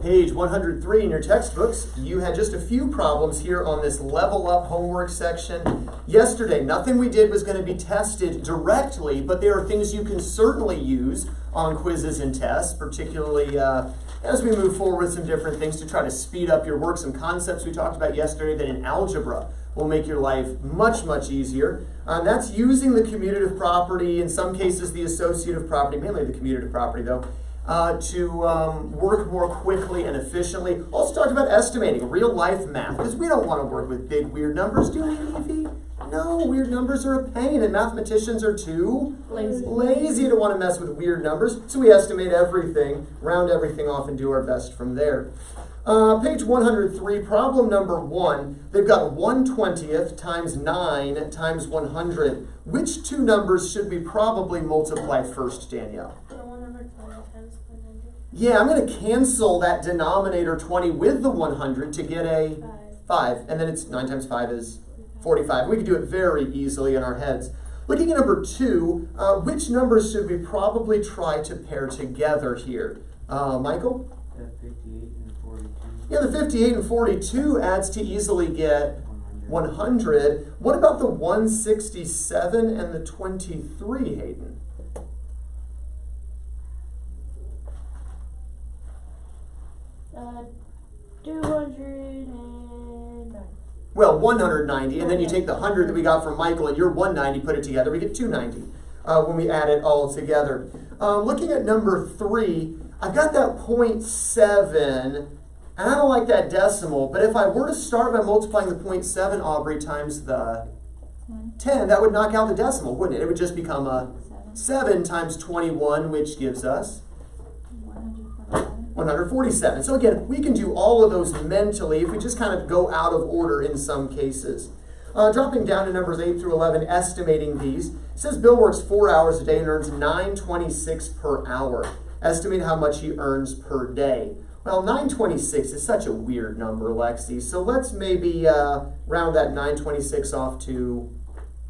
Page 103 in your textbooks, you had just a few problems here on this level up homework section. Yesterday, nothing we did was going to be tested directly, but there are things you can certainly use on quizzes and tests, particularly as we move forward with some different things to try to speed up your work. Some concepts we talked about yesterday that in algebra will make your life much, much easier. That's using the commutative property, in some cases the associative property, mainly the commutative property though, to work more quickly and efficiently. Also talked about estimating, real life math, because we don't want to work with big weird numbers, do we, Evie? No, weird numbers are a pain, and mathematicians are too lazy to want to mess with weird numbers, so we estimate everything, round everything off, and do our best from there. Page 103, problem number 1. They've got 1/20 times 9 times 100. Which two numbers should we probably multiply first, Danielle? The 100 times 100. Yeah, I'm going to cancel that denominator 20 with the 100 to get a 5. And then it's 9 times 5 is 45. We can do it very easily in our heads. Looking at number 2, which numbers should we probably try to pair together here? Michael? The 58 and 42. Yeah, the 58 and 42 adds to easily get 100. What about the 167 and the 23, Hayden? Uh, 209. Well, 190, and then you take the 100 that we got from Michael and your 190, put it together, we get 290 when we add it all together. Looking at number 3, I've got that 0.7, and I don't like that decimal, but if I were to start by multiplying the 0.7, Aubrey, times the 10, that would knock out the decimal, wouldn't it? It would just become a 7 times 21, which gives us 147. So again, we can do all of those mentally if we just kind of go out of order in some cases. Dropping down to numbers 8 through 11, estimating these. It says Bill works 4 hours a day and earns $9.26 per hour. Estimate how much he earns per day. Well, 926 is such a weird number, Lexi. So let's maybe round that 926 off to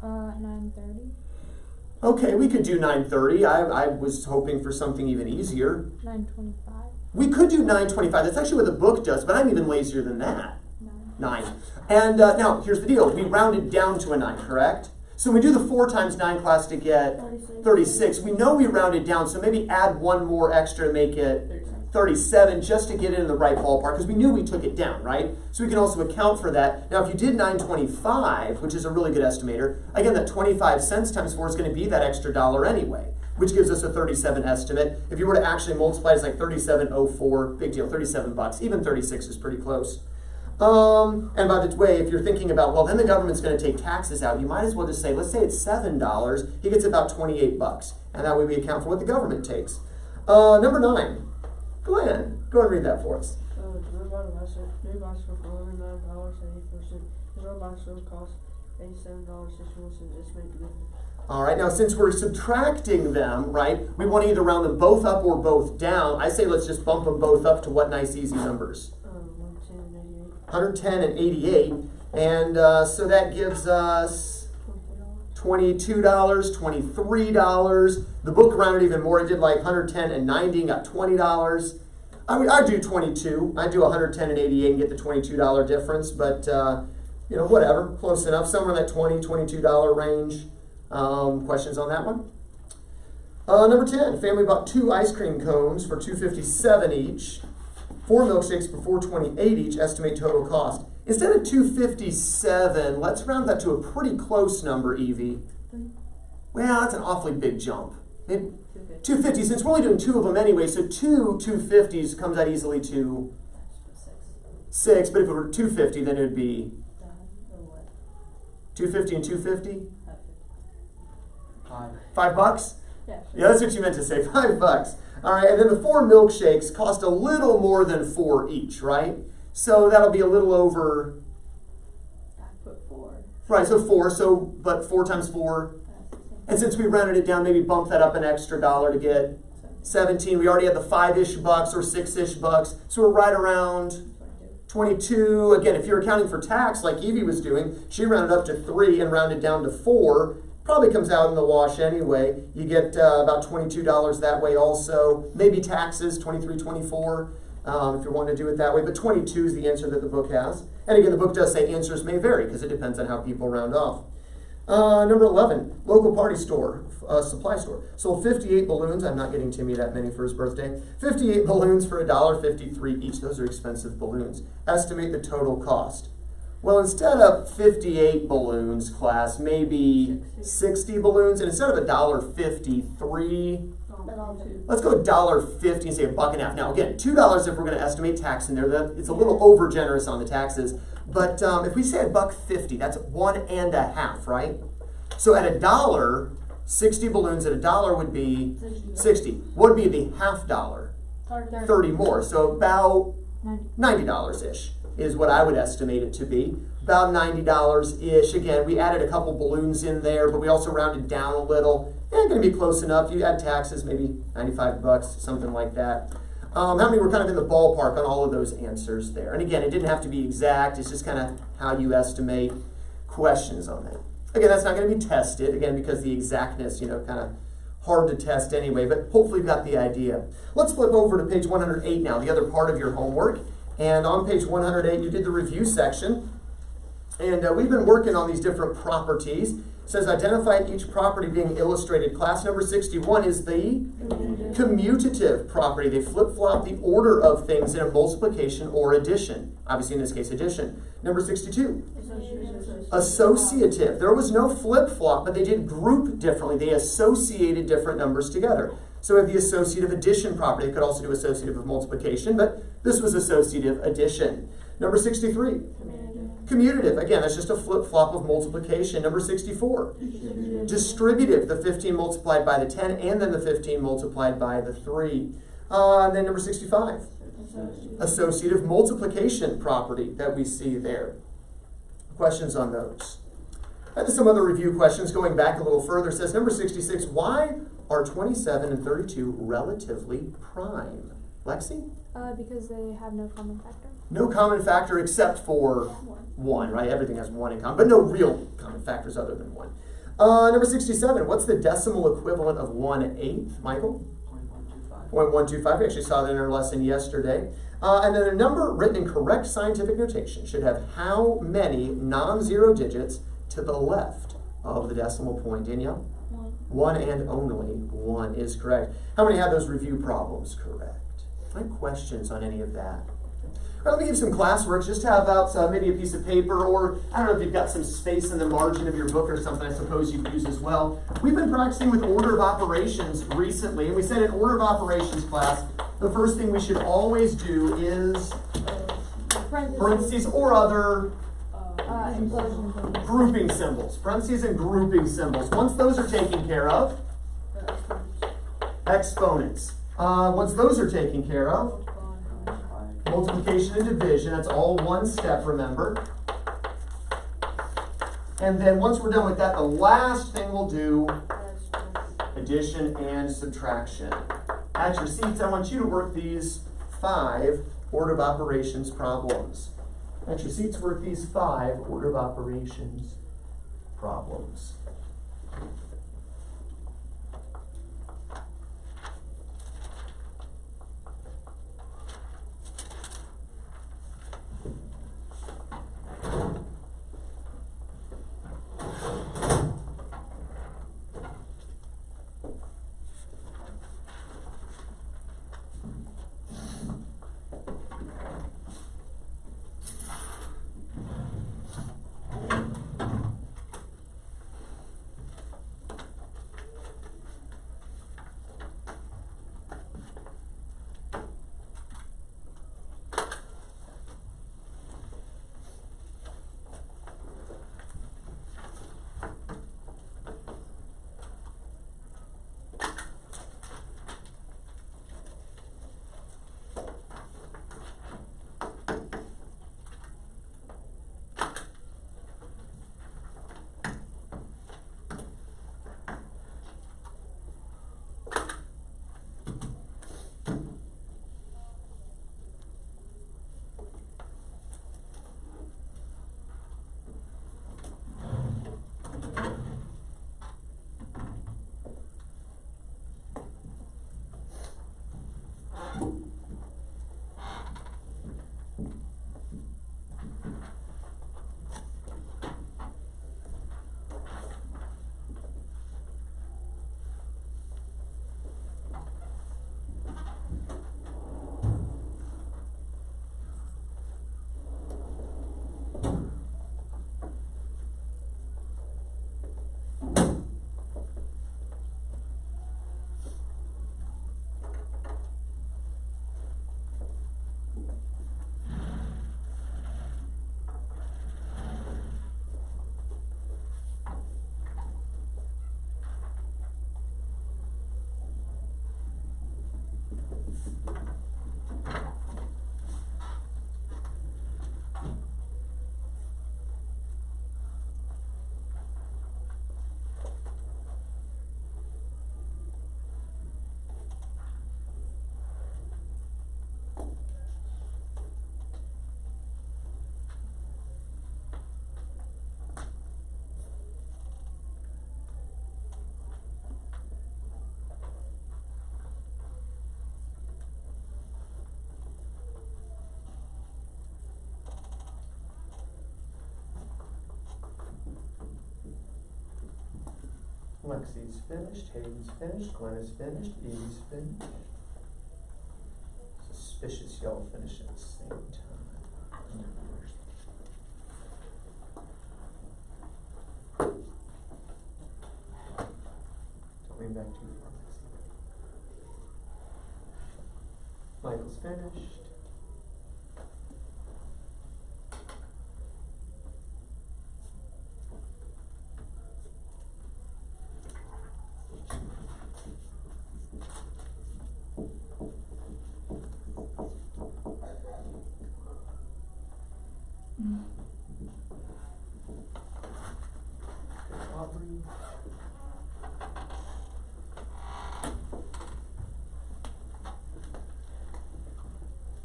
930. Okay, we could do 930. I was hoping for something even easier. 925. We could do 925. That's actually what the book does, but I'm even lazier than that. 9. And now, here's the deal. We rounded down to a 9, correct? So we do the 4 times 9 class to get 36. We know we rounded down, so maybe add one more extra to make it 37 just to get it in the right ballpark, because we knew we took it down, right? So we can also account for that. Now, if you did 925, which is a really good estimator, again, that 25 cents times 4 is going to be that extra $1 anyway, which gives us a 37 estimate. If you were to actually multiply, it's like 37.04, big deal, 37 bucks. Even 36 is pretty close. And by the way, if you're thinking about, well, then the government's going to take taxes out, you might as well just say, let's say it's $7, he gets about 28 bucks. And that way we account for what the government takes. Number 9, Glenn, go and read that for us. New bicycle for $109.84. His old bicycle cost $87.61. Estimated to All right, now since we're subtracting them, right, we want to either round them both up or both down. I say let's just bump them both up to what nice easy numbers? 110 and 88. And so that gives us $22, $23. The book rounded even more. It did like 110 and 90 and got $20. I do 22. I do 110 and 88 and get the $22 difference, but you know, whatever, close enough. Somewhere in that $20, $22 range. Questions on that one? Number 10, family bought 2 ice cream cones for $2.57 each. 4 milkshakes for $4.28 each. Estimate total cost. Instead of $2.57, let's round that to a pretty close number, Evie. Well, that's an awfully big jump. $2.50, since we're only doing 2 of them anyway, so 2 $2.50s comes out easily to 6. But if it were $2.50, then it would be $2.50 and $2.50? $5? Yeah, that's what you meant to say, $5. All right, and then the 4 milkshakes cost a little more than 4 each, right? So that'll be a little over. I put 4. Right, so 4. So, but 4 times 4. And since we rounded it down, maybe bump that up an extra $1 to get 17. We already had the 5-ish bucks or 6-ish bucks, so we're right around 22. Again, if you're accounting for tax like Evie was doing, she rounded up to 3 and rounded down to 4. Probably comes out in the wash anyway. You get about $22 that way also. Maybe taxes, 23, 24. if you want to do it that way. But 22 is the answer that the book has. And again, the book does say answers may vary because it depends on how people round off. Number 11, local party store, supply store. Sold 58 balloons. I'm not getting Timmy that many for his birthday. 58 balloons for $1.53 each. Those are expensive balloons. Estimate the total cost. Well, instead of 58 balloons, class, maybe 60 balloons. And instead of $1.53, let's go $1.50 and say $1.50. Now, again, $2 if we're going to estimate tax in there. It's a little over generous on the taxes. But if we say $1.50, that's 1.5, right? So at $1, 60 balloons at $1 would be 60. What would be the half dollar? 30 more. So about $90-ish is what I would estimate it to be. About $90-ish. Again, we added a couple balloons in there, but we also rounded down a little. Going to be close enough. You add taxes, maybe 95 bucks, something like that. How many were kind of in the ballpark on all of those answers there? And again, it didn't have to be exact. It's just kind of how you estimate. Questions on that. Again, that's not going to be tested, again, because the exactness, kind of hard to test anyway, but hopefully you've got the idea. Let's flip over to page 108 now, the other part of your homework. And on page 108, you did the review section. And we've been working on these different properties. It says identify each property being illustrated. Class number 61 is the commutative property. They flip-flop the order of things in a multiplication or addition. Obviously, in this case, addition. Number 62. Associative. There was no flip-flop, but they did group differently. They associated different numbers together. So we have the associative addition property. They could also do associative of multiplication, but this was associative addition. Number 63. Commutative. Again, that's just a flip-flop of multiplication. Number 64. Distributive. The 15 multiplied by the 10, and then the 15 multiplied by the 3. And then number 65. Associative multiplication property that we see there. Questions on those? And some other review questions going back a little further. It says number 66, why are 27 and 32 relatively prime? Lexi? Because they have no common factor. No common factor except for one, right? Everything has one in common, but no real common factors other than one. Number 67, what's the decimal equivalent of 1/8? Michael? 0.125. We actually saw that in our lesson yesterday. And then a number written in correct scientific notation should have how many non-zero digits to the left of the decimal point? Danielle? 1 and only 1 is correct. How many had those review problems correct? Any questions on any of that? All right, let me give some classwork. Just have out maybe a piece of paper, or I don't know if you've got some space in the margin of your book or something I suppose you could use as well. We've been practicing with order of operations recently, and we said in order of operations class, the first thing we should always do is parentheses or other grouping symbols. Parentheses and grouping symbols. Once those are taken care of, exponents. Once those are taken care of, multiplication and division. That's all one step, remember. And then once we're done with that, the last thing we'll do, addition and subtraction. At your seats, I want you to work these 5 order of operations problems. At your seats, work these 5 order of operations problems. Lexi's finished, Hayden's finished, Glenn is finished, Evie's finished. Suspicious y'all finish at the same time. Don't lean back too far. Michael's finished. Aubrey.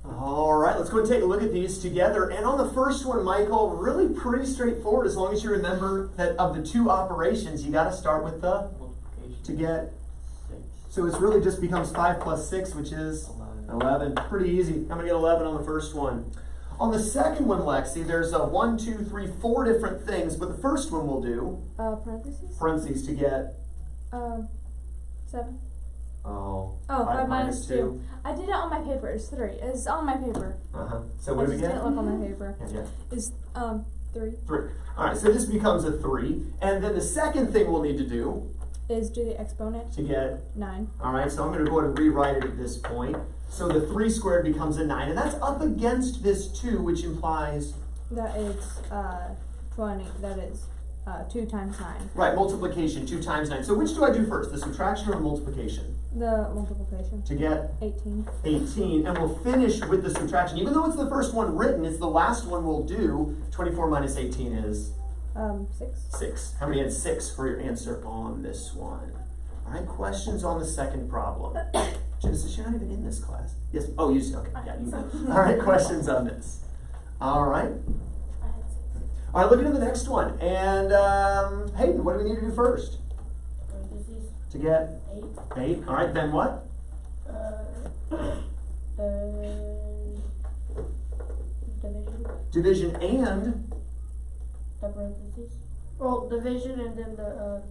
All right, let's go and take a look at these together. And on the first one, Michael, really pretty straightforward as long as you remember that of the two operations, you got to start with the Multiplication. to get. 6. So it's really just becomes 5 plus 6, which is 11. Pretty easy. I'm going to get 11 on the first one. On the second one, Lexi, there's a 1, 2, 3, 4 different things, but the first one we'll do Parentheses? to get 7. oh 5 minus 2. I did it on my paper. It's 3. It's on my paper. So what do we I get? just didn't look on my paper. Yeah. It's 3. 3. All right, so this becomes a 3, and then the second thing we'll need to do Is do the exponent to get 9. all right. So I'm going to go ahead and rewrite it at this point. So the 3 squared becomes a 9, and that's up against this 2, which implies That is 20. That is 2 times 9. right multiplication 2 times 9. So which do I do first, the subtraction or the multiplication? The multiplication. To get 18. 18, and we'll finish with the subtraction. Even though it's the first one written, it's the last one we'll do. 24 minus 18 is 6. 6. How many had 6 for your answer on this one? All right, questions on the second problem. Genesis, you're not even in this class. Yes. Oh, you okay? Yeah, you know. All right, questions on this. All right. All right, looking at the next one. And Hayden, what do we need to do first? Parentheses. To get 8. All right, then what? Division. Division and The parentheses. Well, division and then the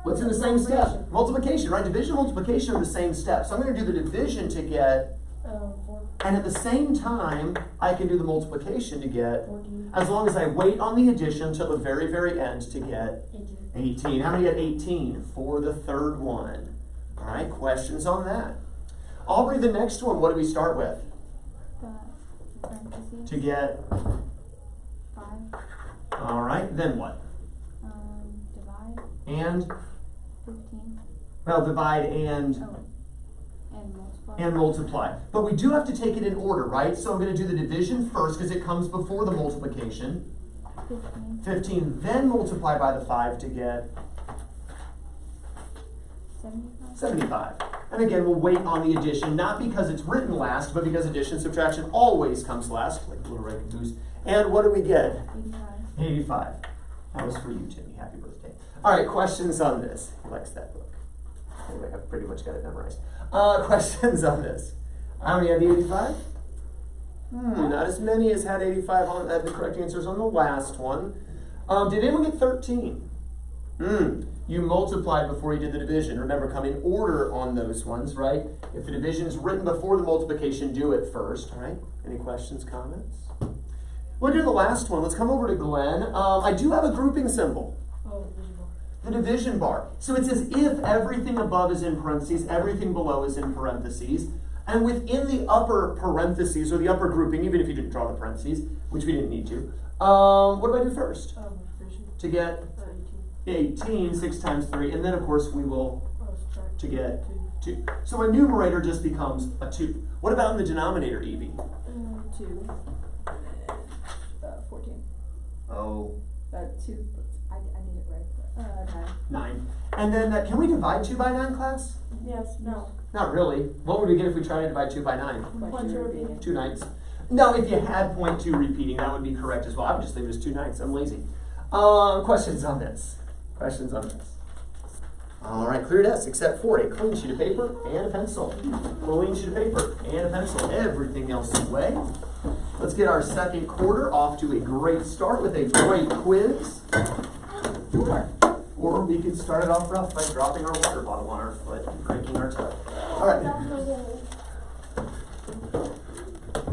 what's in the same step? Multiplication, right? Division and multiplication are the same step. So I'm going to do the division to get 4. and at the same time, I can do the multiplication to get, 14. as long as I wait on the addition until the very, very end to get 18. How many get 18 for the third one? All right, questions on that? Aubrey, the next one, what do we start with? Parentheses. To get, 5. all right, then what? Divide. And, 15. well, divide and And multiply. and multiply. But we do have to take it in order, right? So I'm going to do the division first because it comes before the multiplication. 15. 15, then multiply by the 5 to get 75. 75. And again, we'll wait on the addition, not because it's written last, but because addition, subtraction always comes last, like a little red goose. And what do we get? 85. 85. That was for you, Timmy. Happy birthday. All right, questions on this. He likes that book. Anyway, I've pretty much got it memorized. Questions on this. How many had the 85? Not as many as had 85 on the correct answers on the last one. Did anyone get 13? You multiplied before you did the division. Remember, come in order on those ones, right? If the division is written before the multiplication, do it first, all right? Any questions, comments? We'll do the last one. Let's come over to Glenn. I do have a grouping symbol. Oh, division bar. The division bar. So it's as if everything above is in parentheses, everything below is in parentheses, and within the upper parentheses, or the upper grouping, even if you didn't draw the parentheses, which we didn't need to, what do I do first? Division. To get 18, 6 times 3, and then of course we will Subtract. to get 2. So my numerator just becomes a 2. What about in the denominator, Evie? 2. 14. Oh, 2. I did it right. 9. 9. And then can we divide 2 by 9, class? Yes. No. Not really. What would we get if we tried to divide 2 by 9? Point 2 repeating. 2 ninths. No, if you had 0.2 repeating, that would be correct as well. I would just leave it as 2 ninths. I'm lazy. Questions on this? Questions on this? All right, clear desk except for a clean sheet of paper and a pencil. Clean sheet of paper and a pencil. Everything else away. Let's get our second quarter off to a great start with a great quiz. Or we could start it off rough by dropping our water bottle on our foot and breaking our toe. All right.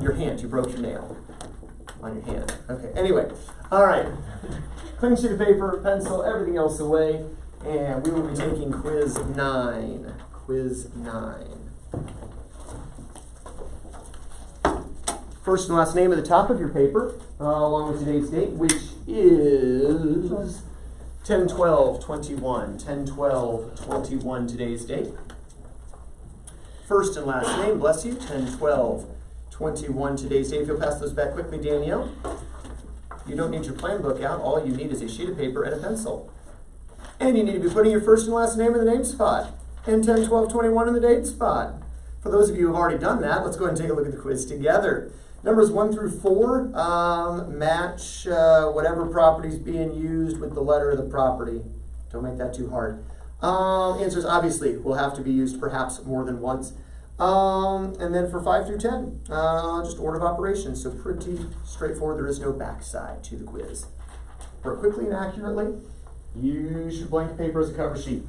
Your hand, you broke your nail on your hand. Okay, anyway. All right. Clean sheet of paper, pencil, everything else away. And we will be taking quiz 9. Quiz 9. First and last name at the top of your paper, along with today's date, which is 10/12/21. 10/12/21 today's date. First and last name, bless you, 10/12/21 today's date. If you'll pass those back quickly, Danielle. You don't need your plan book out. All you need is a sheet of paper and a pencil. And you need to be putting your first and last name in the name spot and 10/12/21 in the date spot. For those of you who have already done that, let's go ahead and take a look at the quiz together. Numbers 1 through 4 match whatever property is being used with the letter of the property. Don't make that too hard. Answers obviously will have to be used perhaps more than once. And then for 5 through 10, just order of operations. So pretty straightforward. There is no backside to the quiz. For quickly and accurately, use your blank paper as a cover sheet.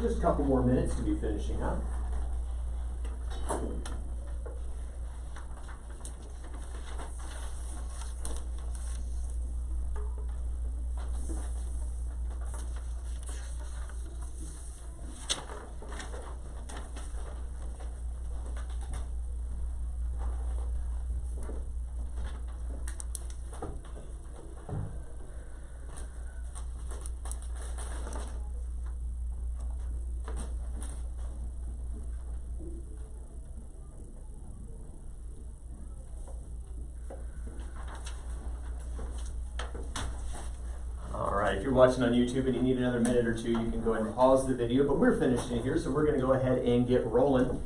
Just a couple more minutes to be finishing up. Alright, if you're watching on YouTube and you need another minute or two, you can go ahead and pause the video, but we're finishing here, so we're going to go ahead and get rolling.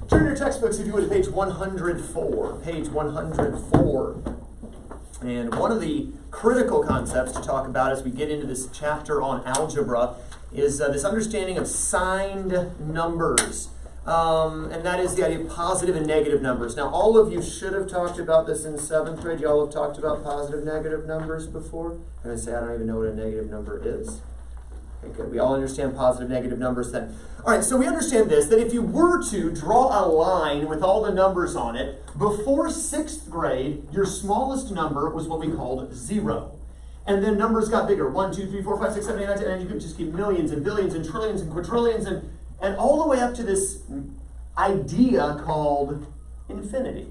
Turn your textbooks, if you would, to page 104. Page 104. And one of the critical concepts to talk about as we get into this chapter on algebra is this understanding of signed numbers. And that is the idea of positive and negative numbers. Now, all of you should have talked about this in 7th grade. Y'all have talked about positive, negative numbers before. I'm going to say I don't even know what a negative number is. Okay, good. We all understand positive, negative numbers then. All right, so we understand this, that if you were to draw a line with all the numbers on it, before 6th grade, your smallest number was what we called 0. And then numbers got bigger. 1, 2, 3, 4, 5, 6, 7, 8, 9, 10, and you could just keep millions and billions and trillions and quadrillions and all the way up to this idea called infinity,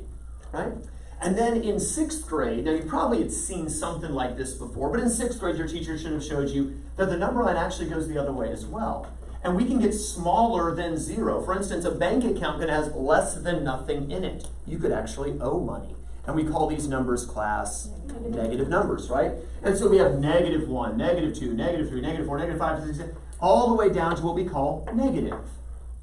right? And then in 6th grade, now you probably had seen something like this before, but in 6th grade, your teacher should have showed you that the number line actually goes the other way as well. And we can get smaller than 0. For instance, a bank account that has less than nothing in it. You could actually owe money. And we call these numbers, class, negative numbers, right? And so we have -1, -2, -3, -4, -5, -6, all the way down to what we call negative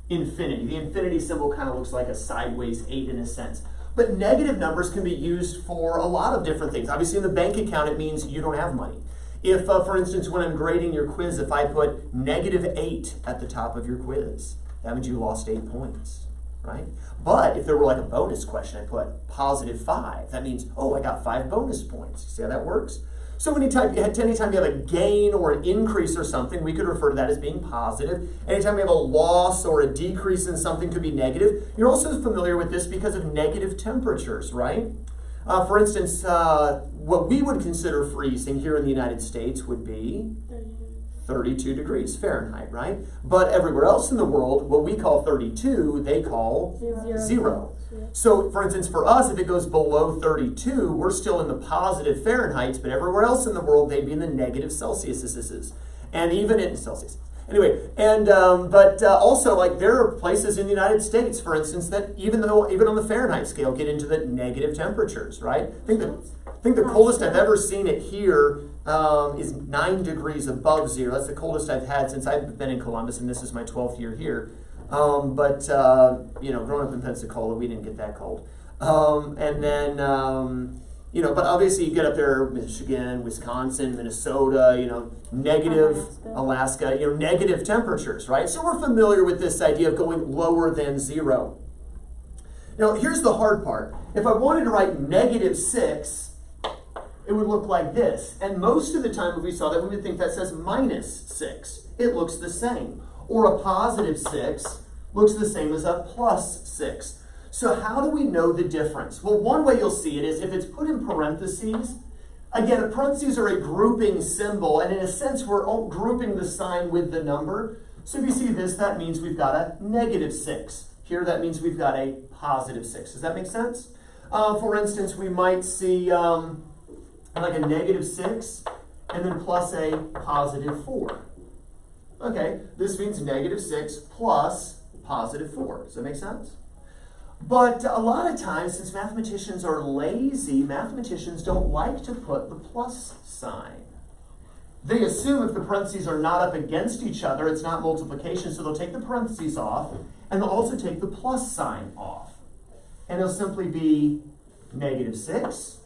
infinity. The infinity symbol kind of looks like a sideways 8 in a sense. But negative numbers can be used for a lot of different things. Obviously, in the bank account, it means you don't have money. If, for instance, when I'm grading your quiz, if I put -8 at the top of your quiz, that means you lost 8 points, right? But if there were like a bonus question, I put +5. That means, oh, I got 5 bonus points. See how that works? So anytime you have a gain or an increase or something, we could refer to that as being positive. Anytime we have a loss or a decrease in something could be negative. You're also familiar with this because of negative temperatures, right? For instance, what we would consider freezing here in the United States would be 32 degrees Fahrenheit, right? But everywhere else in the world, what we call 32, they call 0. So, for instance, for us, if it goes below 32, we're still in the positive Fahrenheits, but everywhere else in the world, they'd be in the negative Celsiuses. And even in Celsius. Anyway, and but also, like, there are places in the United States, for instance, that even on the Fahrenheit scale, get into the negative temperatures, right? I think the coldest I've ever seen it here is 9 degrees above 0. That's the coldest I've had since I've been in Columbus, and this is my 12th year here. But growing up in Pensacola, we didn't get that cold. And then, but obviously you get up there, Michigan, Wisconsin, Minnesota, negative, Alaska, negative temperatures, right? So we're familiar with this idea of going lower than 0. Now, here's the hard part. If I wanted to write -6, it would look like this. And most of the time, if we saw that, we would think that says -6. It looks the same. Or a +6 looks the same as a +6. So how do we know the difference? Well, one way you'll see it is if it's put in parentheses. Again, parentheses are a grouping symbol, and in a sense, we're all grouping the sign with the number. So if you see this, that means we've got a -6. Here, that means we've got a +6. Does that make sense? For instance, we might see like a -6 and then plus a +4. Okay, this means -6 plus +4. Does that make sense? But a lot of times, since mathematicians are lazy, mathematicians don't like to put the plus sign. They assume if the parentheses are not up against each other, it's not multiplication, so they'll take the parentheses off, and they'll also take the plus sign off. And it'll simply be -6,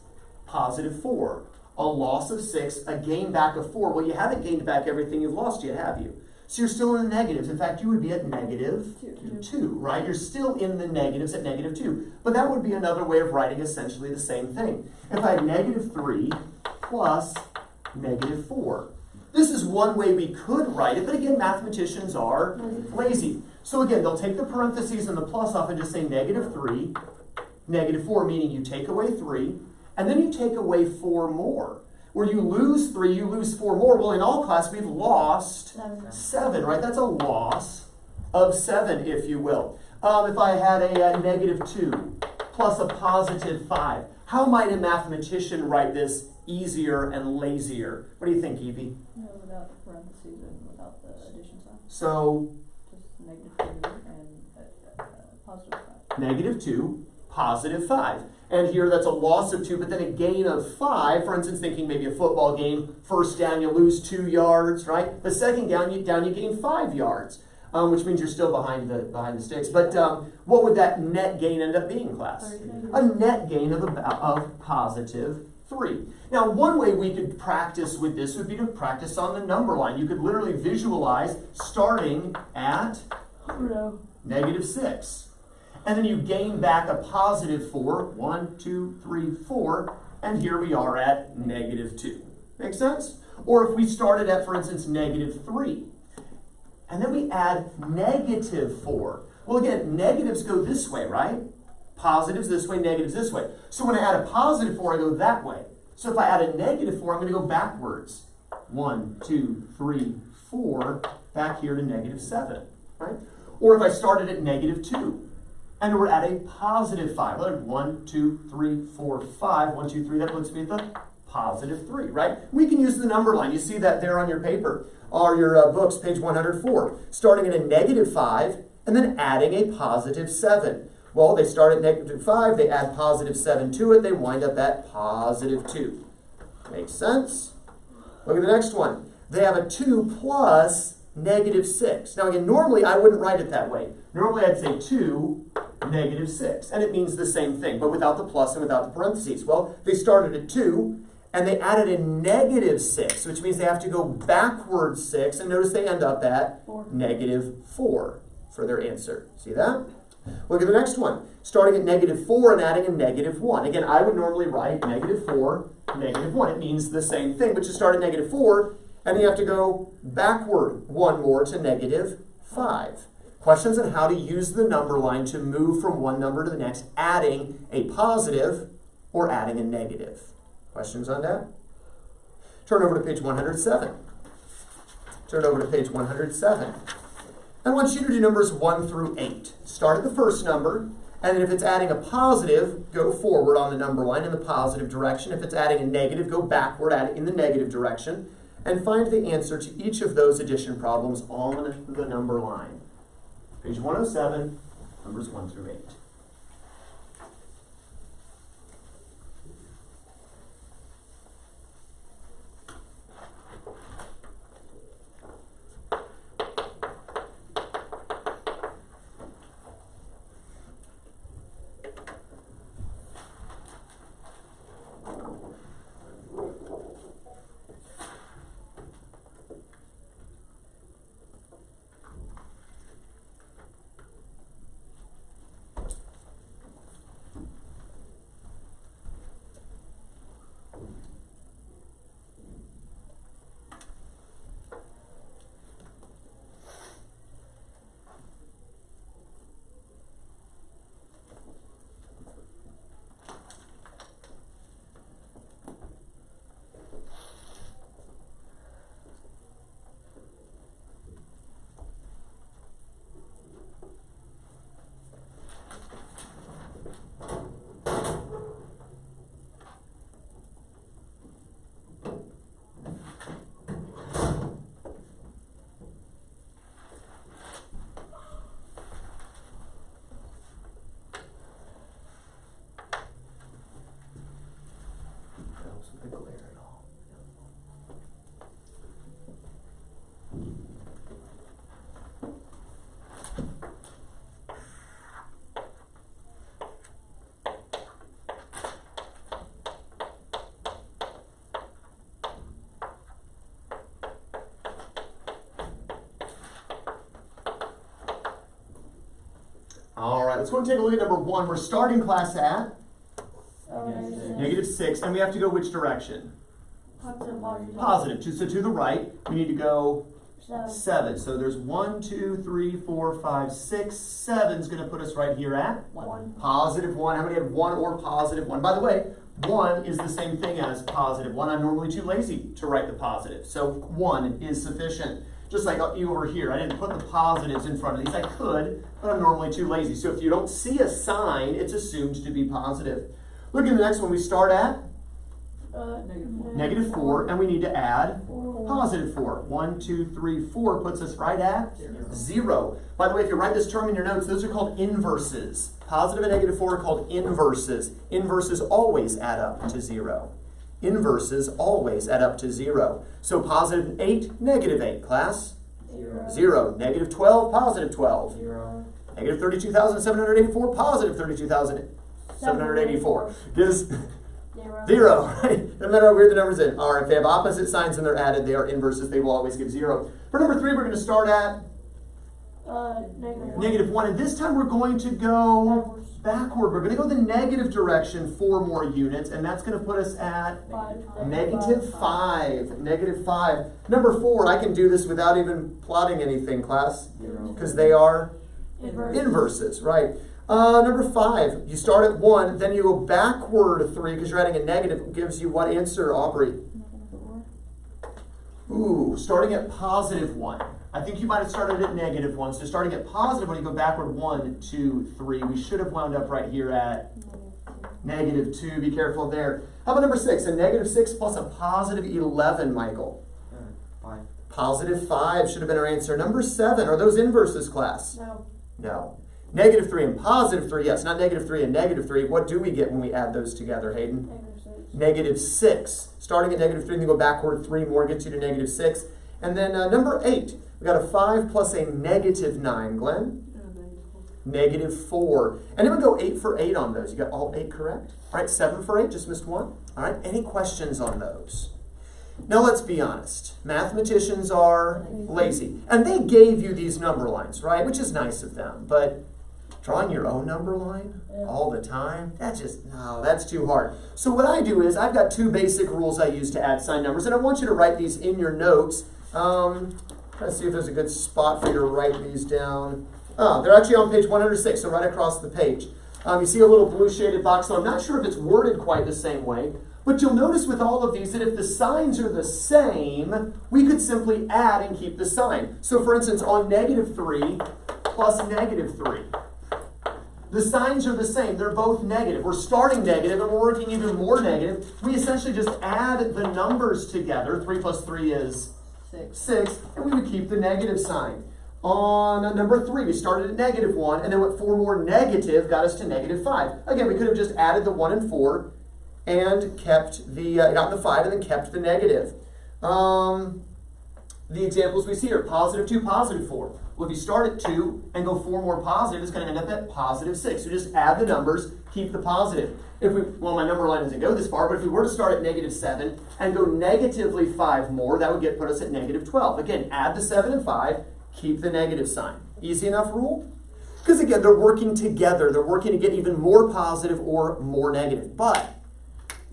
+4. A loss of 6, a gain back of 4. Well, you haven't gained back everything you've lost yet, have you? So you're still in the negatives. In fact, you would be at -2, right? You're still in the negatives at -2. But that would be another way of writing essentially the same thing. If I had -3 plus -4. This is one way we could write it, but again, mathematicians are lazy. So again, they'll take the parentheses and the plus off and just say -3, -4, meaning you take away 3, and then you take away 4 more. Where you lose 3, you lose 4 more. Well, in all class, we've lost 7, right? That's a loss of 7, if you will. If I had a -2 plus a +5, how might a mathematician write this easier and lazier? What do you think, Evie? No, without the parentheses and without the addition sign. So, Just -2 and +5. -2 positive 5. And here that's a loss of 2, but then a gain of 5. For instance, thinking maybe a football game, first down you lose 2 yards, right? The second down you gain 5 yards, which means you're still behind the sticks. But what would that net gain end up being, class? A net gain of positive 3. Now, one way we could practice with this would be to practice on the number line. You could literally visualize starting at negative 6. And then you gain back a positive 4. 1, 2, 3, 4. And here we are at negative 2. Make sense? Or if we started at, for instance, negative 3. And then we add negative 4. Well, again, negatives go this way, right? Positives this way, negatives this way. So when I add a positive 4, I go that way. So if I add a negative 4, I'm going to go backwards. 1, 2, 3, 4, back here to negative 7, right? Or if I started at negative 2, and we're at a positive 5. 1, 2, 3, 4, 5. 1, 2, 3, that puts me at the positive 3, right? We can use the number line. You see that there on your paper, or your books, page 104. Starting at a negative 5, and then adding a positive 7. Well, they start at negative 5, they add positive 7 to it, they wind up at positive 2. Makes sense? Look at the next one. They have a 2 plus negative 6. Now again, normally I wouldn't write it that way. Normally I'd say 2, negative 6. And it means the same thing, but without the plus and without the parentheses. Well, they started at 2, and they added a negative 6, which means they have to go backwards 6, and notice they end up at negative 4 for their answer. See that? Look at the next one. Starting at negative 4 and adding a negative 1. Again, I would normally write negative 4, negative 1. It means the same thing, but you start at negative 4, and you have to go backward 1 more to negative 5. Questions on how to use the number line to move from one number to the next, adding a positive or adding a negative. Questions on that? Turn over to page 107. Turn over to page 107. I want you to do numbers 1 through 8. Start at the first number, and then if it's adding a positive, go forward on the number line in the positive direction. If it's adding a negative, go backward in the negative direction, and find the answer to each of those addition problems on the number line. Page 107, numbers 1 through 8. All right, let's go and take a look at number 1. We're starting class at negative 6, and we have to go which direction? Positive. So to the right, we need to go 7. So there's 1, 2, 3, 4, 5, 6. 7 is going to put us right here at 1. Positive 1. How many have 1 or positive 1? By the way, 1 is the same thing as positive 1. I'm normally too lazy to write the positive. So 1 is sufficient. Just like you over here, I didn't put the positives in front of these. I could, but I'm normally too lazy. So if you don't see a sign, it's assumed to be positive. Look at the next one. We start at negative 4, and we need to add positive 4. 1, 2, 3, 4 puts us right at 0. By the way, if you write this term in your notes, those are called inverses. Positive and negative 4 are called inverses. Inverses always add up to 0. Inverses always add up to 0. So positive 8, negative 8, class? 0. Negative 12, positive 12. 0. Negative 32,784, positive 32,784. Gives 0, right? No matter how weird the numbers is. All right, if they have opposite signs and they're added, they are inverses. They will always give 0. For number 3, we're going to start at Negative 1. And this time we're going to go backward. We're going to go the negative direction 4 more units, and that's going to put us at negative 5. Negative 5. Number 4, I can do this without even plotting anything, class, 0. because they are Inverse. inverses, right? Number 5, you start at 1, then you go backward 3 because you're adding a negative. Gives you what answer, Aubrey? Ooh, starting at positive 1. I think you might have started at negative 1. So starting at positive 1, you go backward 1, 2, 3. We should have wound up right here at negative 2. Be careful there. How about number 6? A negative 6 plus a positive 11, Michael. 5. Positive 5 should have been our answer. Number 7, are those inverses, class? No. No. Negative 3 and positive 3, yes, not negative 3 and negative 3. What do we get when we add those together, Hayden? Negative 6. Starting at negative 3, then go backward 3 more, gets you to negative 6. And then number 8, we got a 5 plus a negative 9, Glenn? Negative 4. And then we go 8 for 8 on those. You got all 8 correct? All right, 7 for 8, just missed 1. All right, any questions on those? Now let's be honest. Mathematicians are lazy. And they gave you these number lines, right? Which is nice of them. But drawing your own number line all the time, that's too hard. So what I do is I've got 2 basic rules I use to add sign numbers. And I want you to write these in your notes. Try to see if there's a good spot for you to write these down. They're actually on page 106, so right across the page. You see a little blue shaded box, so I'm not sure if it's worded quite the same way. But you'll notice with all of these that if the signs are the same, we could simply add and keep the sign. So for instance, on negative 3 plus negative 3. The signs are the same. They're both negative. We're starting negative and we're working even more negative. We essentially just add the numbers together. 3 plus 3 is 6. And we would keep the negative sign. On number 3, we started at negative 1 and then went 4 more negative, got us to negative 5. Again, we could have just added the 1 and 4 and kept the, got the 5 and then kept the negative. The examples we see are positive 2, positive 4. Well, if you start at 2 and go 4 more positive, it's going to end up at positive 6. So just add the numbers, keep the positive. Well, my number line doesn't go this far, but if we were to start at negative 7 and go negatively 5 more, that would put us at negative 12. Again, add the 7 and 5, keep the negative sign. Easy enough rule? Because again, they're working together. They're working to get even more positive or more negative. But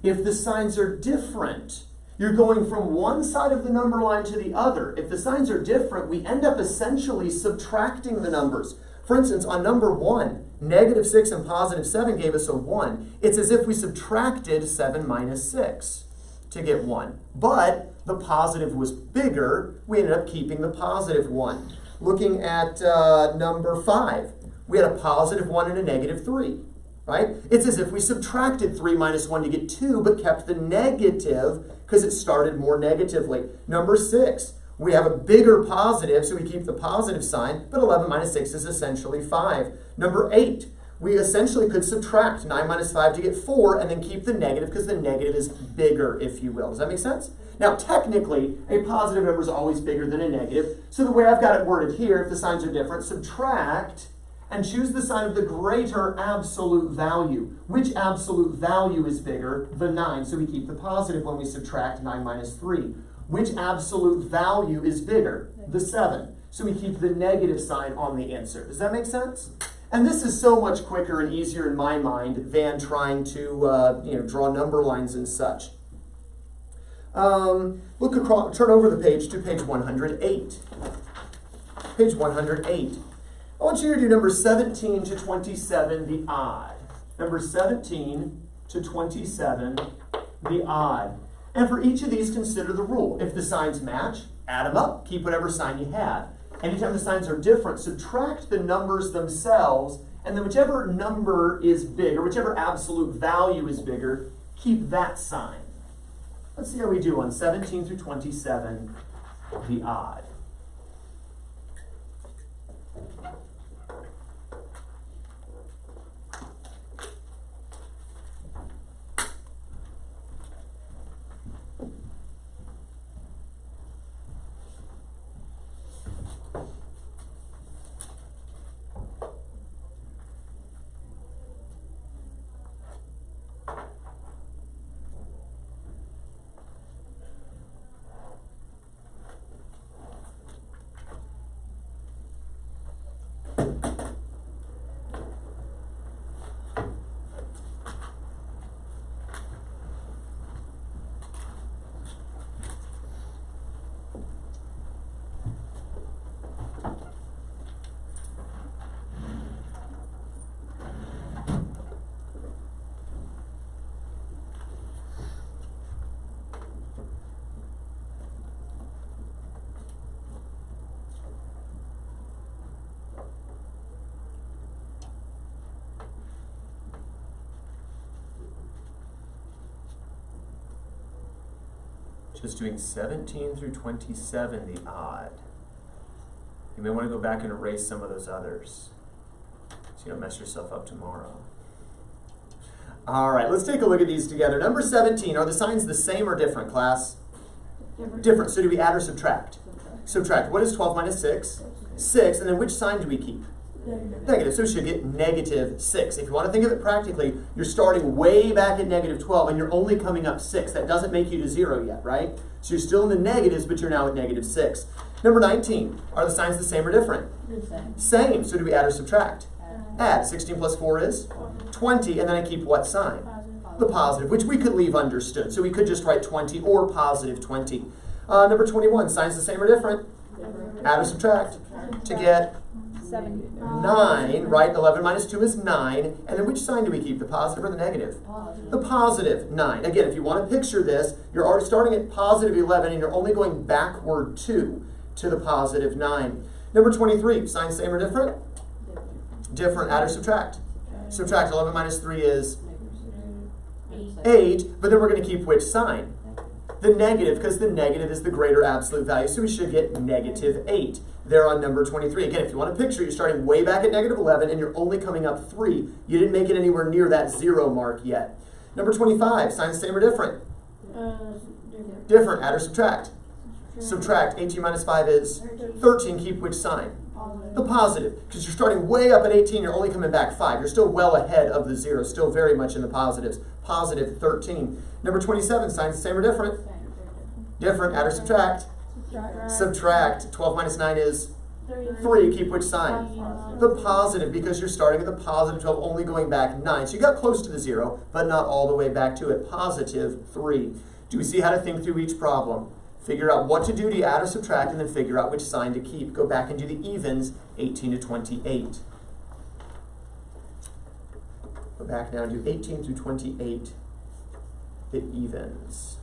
if the signs are different, you're going from one side of the number line to the other. If the signs are different, we end up essentially subtracting the numbers. For instance, on number 1, negative 6 and positive 7 gave us a 1. It's as if we subtracted 7 minus 6 to get 1. But the positive was bigger. We ended up keeping the positive 1. Looking at number 5, we had a positive 1 and a negative 3. Right? It's as if we subtracted 3 minus 1 to get 2, but kept the negative because it started more negatively. Number 6, we have a bigger positive, so we keep the positive sign, but 11 minus 6 is essentially 5. Number 8, we essentially could subtract 9 minus 5 to get 4, and then keep the negative because the negative is bigger, if you will. Does that make sense? Now, technically, a positive number is always bigger than a negative, so the way I've got it worded here, if the signs are different, subtract and choose the sign of the greater absolute value. Which absolute value is bigger? The 9. So we keep the positive when we subtract 9 minus 3. Which absolute value is bigger? The 7. So we keep the negative sign on the answer. Does that make sense? And this is so much quicker and easier in my mind than trying to draw number lines and such. Look across, turn over the page to page 108. Page 108. I want you to do number 17 to 27, the odd. Number 17 to 27, the odd. And for each of these, consider the rule. If the signs match, add them up. Keep whatever sign you have. Anytime the signs are different, subtract the numbers themselves, and then whichever number is bigger, whichever absolute value is bigger, keep that sign. Let's see how we do on 17 through 27, the odd. Just doing 17 through 27, the odd. You may want to go back and erase some of those others so you don't mess yourself up tomorrow. All right, let's take a look at these together. Number 17, are the signs the same or different, class? Different. So do we add or subtract? Subtract. What is 12 minus 6? 6. And then which sign do we keep? Negative. So we should get negative 6. If you want to think of it practically, you're starting way back at negative 12 and you're only coming up 6. That doesn't make you to 0 yet, right? So you're still in the negatives, but you're now at negative 6. Number 19, are the signs the same or different? Same. So do we add or subtract? Add. 16 plus 4 is 20. And then I keep what sign? The positive, which we could leave understood. So we could just write 20 or positive 20. Number 21, signs the same or different? Add or subtract to get 9, right? 11 minus 2 is 9. And then which sign do we keep, the positive or the negative? The positive 9. Again, if you want to picture this, you're already starting at positive 11 and you're only going backward 2 to the positive 9. Number 23, signs same or different? Different. Add or subtract? Subtract. 11 minus 3 is 8. But then we're going to keep which sign? The negative, because the negative is the greater absolute value. So we should get negative 8 there on number 23. Again, if you want to picture, you're starting way back at negative 11 and you're only coming up 3. You didn't make it anywhere near that 0 mark yet. Number 25, signs same or different? Different. Add or subtract? Subtract. 18 minus 5 is 13. Keep which sign? The positive. Because you're starting way up at 18, you're only coming back 5. You're still well ahead of the 0. Still very much in the positives. Positive 13. Number 27, signs the same or different? Different. Add or subtract? Subtract. 12 minus 9 is 3. Keep which sign? The positive, because you're starting at the positive 12, only going back 9. So you got close to the 0, but not all the way back to it. Positive 3. Do we see how to think through each problem? Figure out what to do to add or subtract, and then figure out which sign to keep. Go back and do the evens, 18 to 28. Go back now and do 18 through 28, the evens.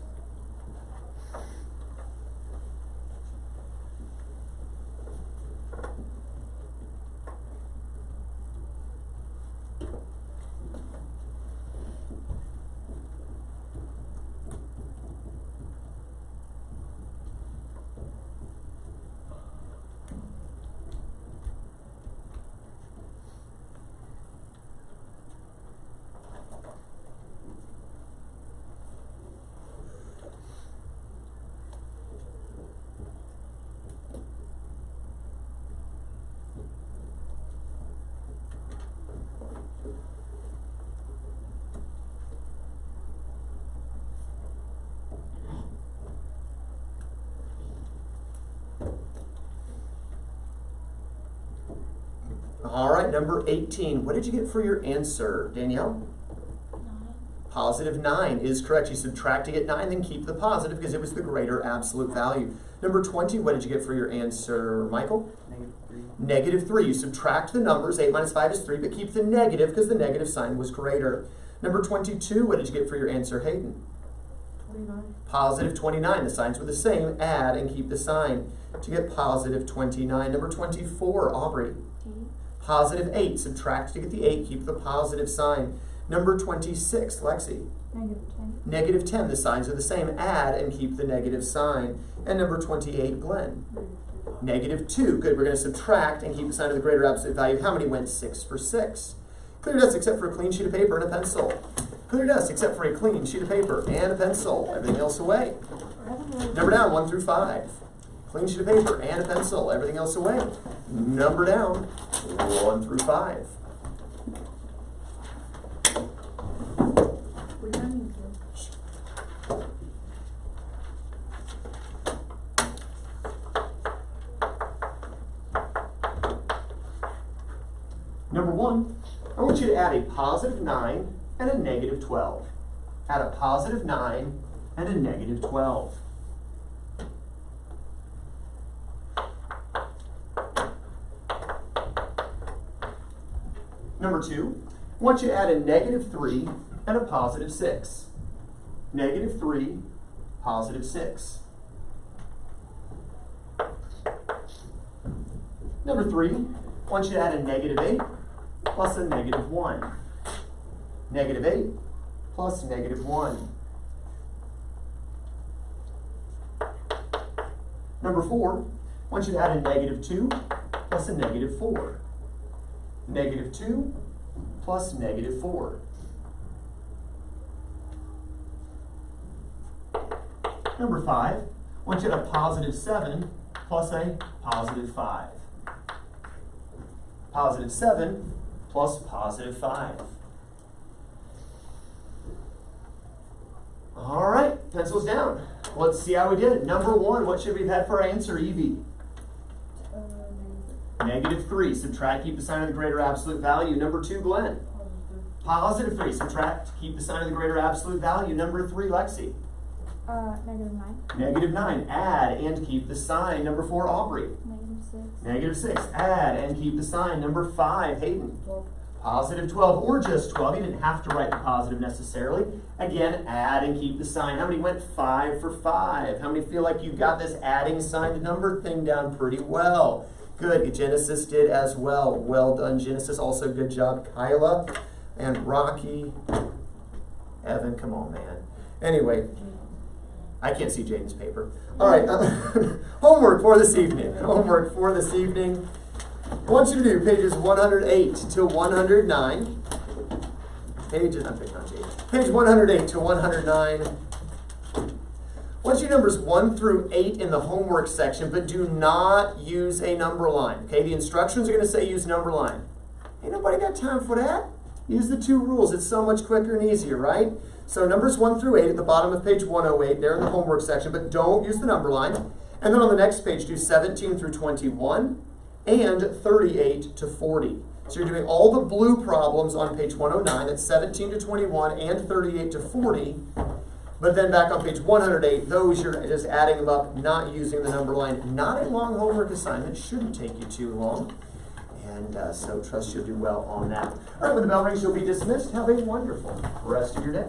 All right, number 18. What did you get for your answer, Danielle? 9. Positive 9 is correct. You subtract to get 9, then keep the positive because it was the greater absolute value. Number 20, what did you get for your answer, Michael? Negative 3. You subtract the numbers. 8 minus 5 is 3, but keep the negative because the negative sign was greater. Number 22, what did you get for your answer, Hayden? 29. Positive 29. The signs were the same. Add and keep the sign to get positive 29. Number 24, Aubrey. Positive 8. Subtract to get the 8. Keep the positive sign. Number 26, Lexi. Negative 10. Negative 10. The signs are the same. Add and keep the negative sign. And number 28, Glenn. Negative 2. Good. We're going to subtract and keep the sign of the greater absolute value. How many went 6 for 6? Clear dust except for a clean sheet of paper and a pencil. Clear dust except for a clean sheet of paper and a pencil. Everything else away. Number down, 1 through 5. Clean sheet of paper and a pencil. Everything else away. Number down, 1 through 5. Number 1, I want you to add a positive 9 and a negative 12. Add a positive 9 and a negative 12. Number 2, I want you to add a negative 3 and a positive 6. Negative 3, positive 6. Number 3, I want you to add a negative 8 plus a negative 1. Negative 8 plus negative 1. Number 4, I want you to add a -2 plus a -4. -2 plus -4. Number 5, I want you to add a +7 plus a +5. +7 plus +5. All right, pencils down. Let's see how we did. Number 1, what should we have had for our answer, Evie? -3. Subtract, keep the sign of the greater absolute value. Number 2, Glenn. +3. Subtract, keep the sign of the greater absolute value. Number 3, Lexi. -9. -9. Add and keep the sign. Number 4, Aubrey. -6. -6. Add and keep the sign. Number 5, Hayden. 12. +12 or just 12. You didn't have to write the positive necessarily. Again, add and keep the sign. How many went 5 for 5? How many feel like you got this adding signed number thing down pretty well? Good. Genesis did as well. Well done, Genesis. Also, good job, Kyla and Rocky. Evan, come on, man. Anyway, I can't see Jaden's paper. All right, homework for this evening. Homework for this evening. I want you to do pages 108 to 109. Page 108 to 109. I want you numbers 1 through 8 in the homework section, but do not use a number line. Okay, the instructions are going to say use number line. Ain't nobody got time for that. Use the 2 rules. It's so much quicker and easier, right? So numbers 1 through 8 at the bottom of page 108, there in the homework section, but don't use the number line. And then on the next page, do 17 through 21 and 38 to 40. So you're doing all the blue problems on page 109, that's 17 to 21 and 38 to 40. But then back on page 108, those you're just adding them up, not using the number line. Not a long homework assignment, shouldn't take you too long. And so trust you'll do well on that. All right, when the bell rings, you'll be dismissed. Have a wonderful rest of your day.